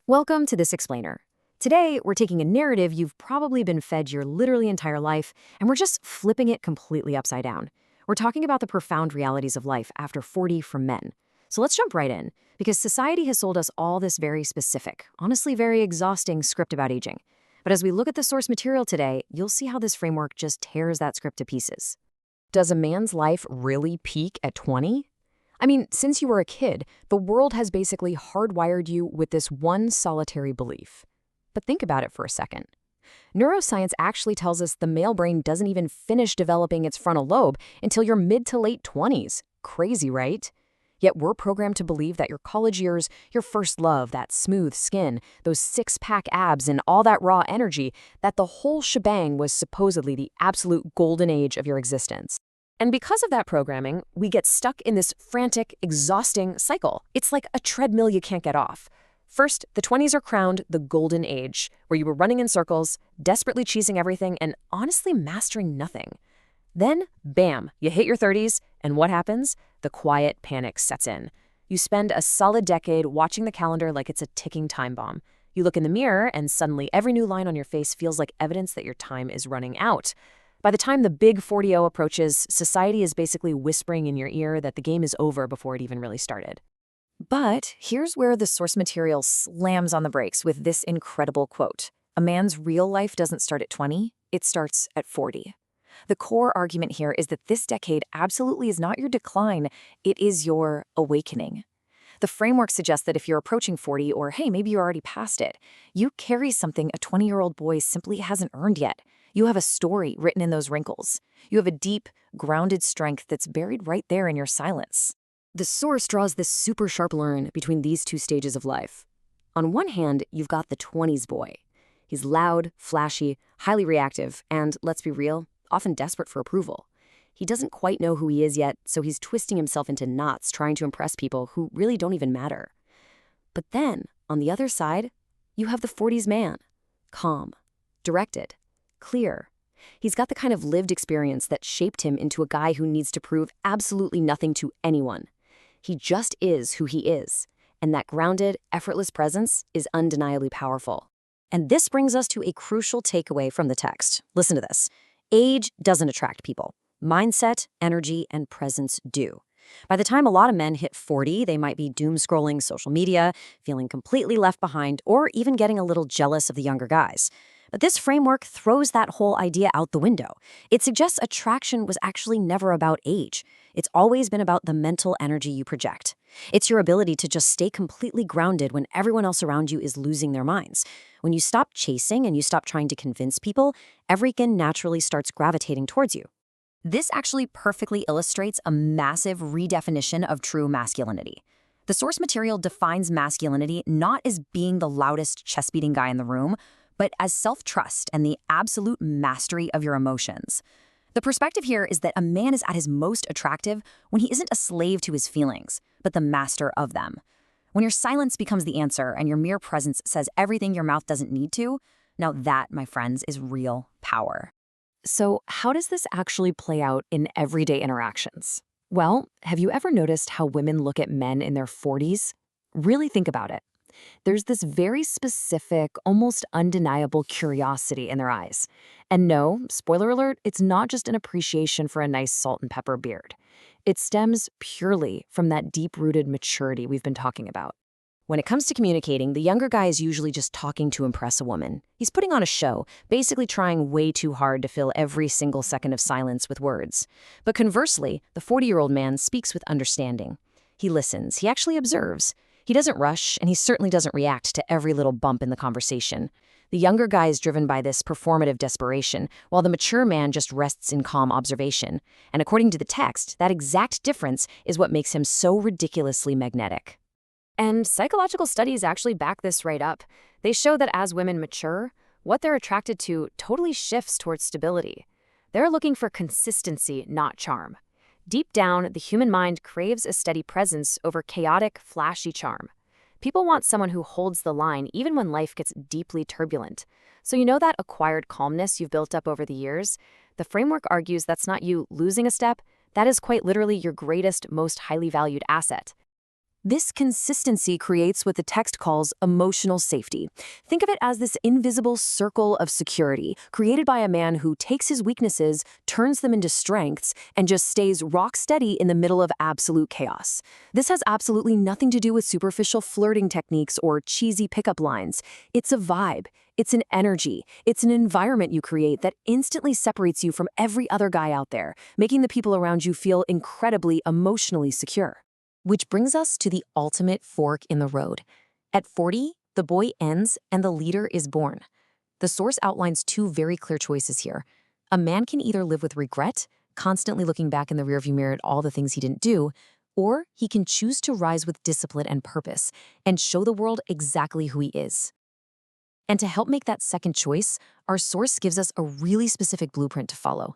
Welcome to This Explainer. Today, we're taking a narrative you've probably been fed your literally entire life, and we're just flipping it completely upside down. We're talking about the profound realities of life after 40 for men. So let's jump right in, because society has sold us all this very specific, honestly very exhausting script about aging. But as we look at the source material today, you'll see how this framework just tears that script to pieces. Does a man's life really peak at 20? I mean, since you were a kid, the world has basically hardwired you with this one solitary belief. But think about it for a second. Neuroscience actually tells us the male brain doesn't even finish developing its frontal lobe until your mid to late 20s. Crazy, right? Yet we're programmed to believe that your college years, your first love, that smooth skin, those six-pack abs, and all that raw energy, that the whole shebang was supposedly the absolute golden age of your existence. And because of that programming, we get stuck in this frantic, exhausting cycle. It's like a treadmill you can't get off. First, the 20s are crowned the golden age, where you were running in circles, desperately chasing everything, and honestly mastering nothing. Then, bam, you hit your 30s, and what happens? The quiet panic sets in. You spend a solid decade watching the calendar like it's a ticking time bomb. You look in the mirror, and suddenly every new line on your face feels like evidence that your time is running out. By the time the big 40-0 approaches, society is basically whispering in your ear that the game is over before it even really started. But here's where the source material slams on the brakes with this incredible quote. A man's real life doesn't start at 20, it starts at 40. The core argument here is that this decade absolutely is not your decline, it is your awakening. The framework suggests that if you're approaching 40, or hey, maybe you're already past it, you carry something a 20-year-old boy simply hasn't earned yet. You have a story written in those wrinkles. You have a deep, grounded strength that's buried right there in your silence. The source draws this super sharp line between these two stages of life. On one hand, you've got the 20s boy. He's loud, flashy, highly reactive, and, let's be real, often desperate for approval. He doesn't quite know who he is yet, so he's twisting himself into knots trying to impress people who really don't even matter. But then, on the other side, you have the 40s man. Calm, directed, clear. He's got the kind of lived experience that shaped him into a guy who needs to prove absolutely nothing to anyone. He just is who he is, and that grounded, effortless presence is undeniably powerful. And this brings us to a crucial takeaway from the text. Listen to this. Age doesn't attract people. Mindset, energy, and presence do. By the time a lot of men hit 40, they might be doom-scrolling social media, feeling completely left behind, or even getting a little jealous of the younger guys. But this framework throws that whole idea out the window. It suggests attraction was actually never about age. It's always been about the mental energy you project. It's your ability to just stay completely grounded when everyone else around you is losing their minds. When you stop chasing and you stop trying to convince people, everything naturally starts gravitating towards you. This actually perfectly illustrates a massive redefinition of true masculinity. The source material defines masculinity not as being the loudest chest-beating guy in the room, but as self-trust and the absolute mastery of your emotions. The perspective here is that a man is at his most attractive when he isn't a slave to his feelings, but the master of them. When your silence becomes the answer and your mere presence says everything your mouth doesn't need to, now that, my friends, is real power. So how does this actually play out in everyday interactions? Well, have you ever noticed how women look at men in their 40s? Really think about it. There's this very specific, almost undeniable curiosity in their eyes. And no, spoiler alert, it's not just an appreciation for a nice salt and pepper beard. It stems purely from that deep-rooted maturity we've been talking about. When it comes to communicating, the younger guy is usually just talking to impress a woman. He's putting on a show, basically trying way too hard to fill every single second of silence with words. But conversely, the 40-year-old man speaks with understanding. He listens, he actually observes. He doesn't rush, and he certainly doesn't react to every little bump in the conversation. The younger guy is driven by this performative desperation, while the mature man just rests in calm observation. And according to the text, that exact difference is what makes him so ridiculously magnetic. And psychological studies actually back this right up. They show that as women mature, what they're attracted to totally shifts towards stability. They're looking for consistency, not charm. Deep down, the human mind craves a steady presence over chaotic, flashy charm. People want someone who holds the line even when life gets deeply turbulent. So you know that acquired calmness you've built up over the years? The framework argues that's not you losing a step, that is quite literally your greatest, most highly valued asset. This consistency creates what the text calls emotional safety. Think of it as this invisible circle of security created by a man who takes his weaknesses, turns them into strengths, and just stays rock steady in the middle of absolute chaos. This has absolutely nothing to do with superficial flirting techniques or cheesy pickup lines. It's a vibe. It's an energy. It's an environment you create that instantly separates you from every other guy out there, making the people around you feel incredibly emotionally secure. Which brings us to the ultimate fork in the road. At 40, the boy ends and the leader is born. The source outlines two very clear choices here. A man can either live with regret, constantly looking back in the rearview mirror at all the things he didn't do, or he can choose to rise with discipline and purpose and show the world exactly who he is. And to help make that second choice, our source gives us a really specific blueprint to follow.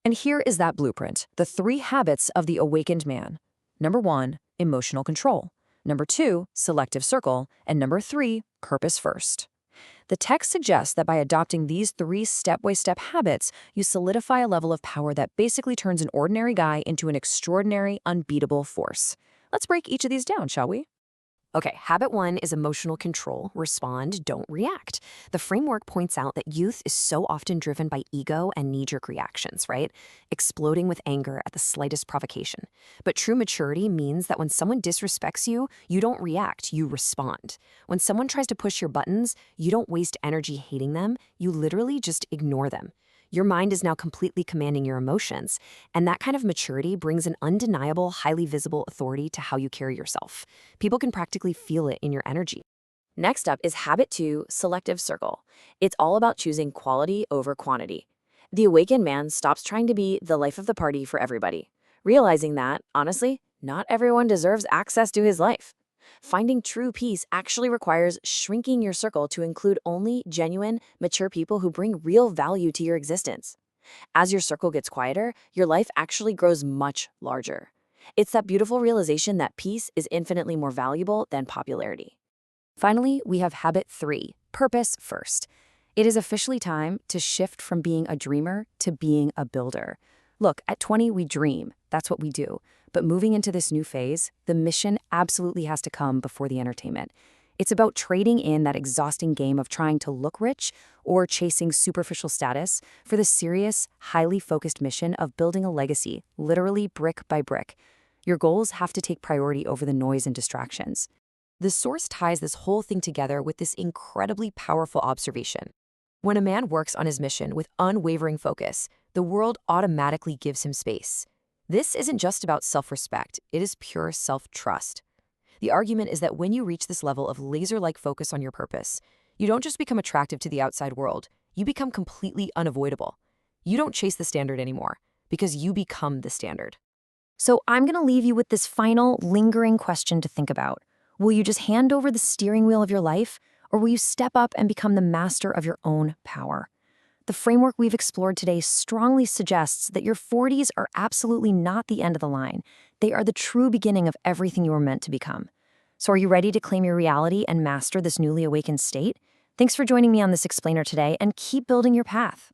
And here is that blueprint, the 3 habits of the awakened man. Number 1, emotional control. Number 2, selective circle. And number 3, purpose first. The text suggests that by adopting these 3 step-by-step habits, you solidify a level of power that basically turns an ordinary guy into an extraordinary, unbeatable force. Let's break each of these down, shall we? Okay, habit 1 is emotional control. Respond, don't react. The framework points out that youth is so often driven by ego and knee-jerk reactions, right? Exploding with anger at the slightest provocation. But true maturity means that when someone disrespects you, you don't react, you respond. When someone tries to push your buttons, you don't waste energy hating them, you literally just ignore them. Your mind is now completely commanding your emotions, and that kind of maturity brings an undeniable, highly visible authority to how you carry yourself. People can practically feel it in your energy. Next up is habit 2, selective circle. It's all about choosing quality over quantity. The awakened man stops trying to be the life of the party for everybody, realizing that, honestly, not everyone deserves access to his life. Finding true peace actually requires shrinking your circle to include only genuine, mature people who bring real value to your existence. As your circle gets quieter, your life actually grows much larger. It's that beautiful realization that peace is infinitely more valuable than popularity. Finally, we have habit 3, purpose first. It is officially time to shift from being a dreamer to being a builder. Look, at 20, we dream. That's what we do. But moving into this new phase, the mission absolutely has to come before the entertainment. It's about trading in that exhausting game of trying to look rich or chasing superficial status for the serious, highly focused mission of building a legacy, literally brick by brick. Your goals have to take priority over the noise and distractions. The source ties this whole thing together with this incredibly powerful observation. When a man works on his mission with unwavering focus, the world automatically gives him space. This isn't just about self-respect, it is pure self-trust. The argument is that when you reach this level of laser-like focus on your purpose, you don't just become attractive to the outside world, you become completely unavoidable. You don't chase the standard anymore, because you become the standard. So I'm going to leave you with this final, lingering question to think about. Will you just hand over the steering wheel of your life, or will you step up and become the master of your own power? The framework we've explored today strongly suggests that your 40s are absolutely not the end of the line. They are the true beginning of everything you were meant to become. So are you ready to claim your reality and master this newly awakened state? Thanks for joining me on this explainer today, and keep building your path.